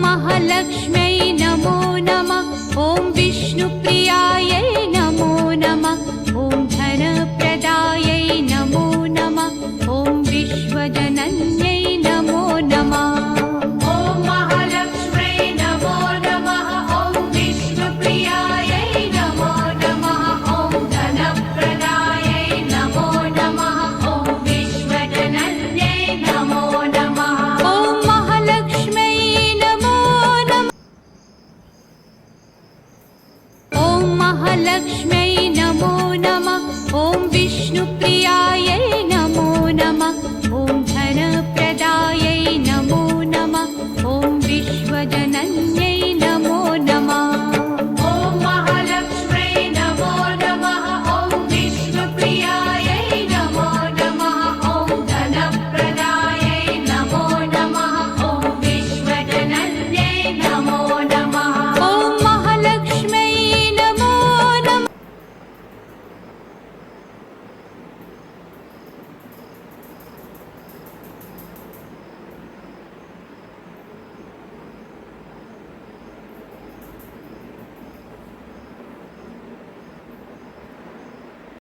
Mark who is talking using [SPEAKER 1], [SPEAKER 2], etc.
[SPEAKER 1] महालक्ष्म्यै नमो नमः। ॐ विष्णुप्रियायै नमो नमः। ॐ धनप्रदायै नमो नमः। ॐ विश्वजनन्यै नमो नमः। ॐ महालक्ष्म्यै नमो नमः। ॐ विष्णुप्रियायै नमो नमः। ॐ धनप्रदायै नमो नमः। ॐ विश्वजनन्यै नमो नमः। ॐ महालक्ष्म्यै महालक्ष्म्यै नमो नमः। ॐ विष्णुप्रियायै नमो नमः। ॐ धनप्रदायै नमो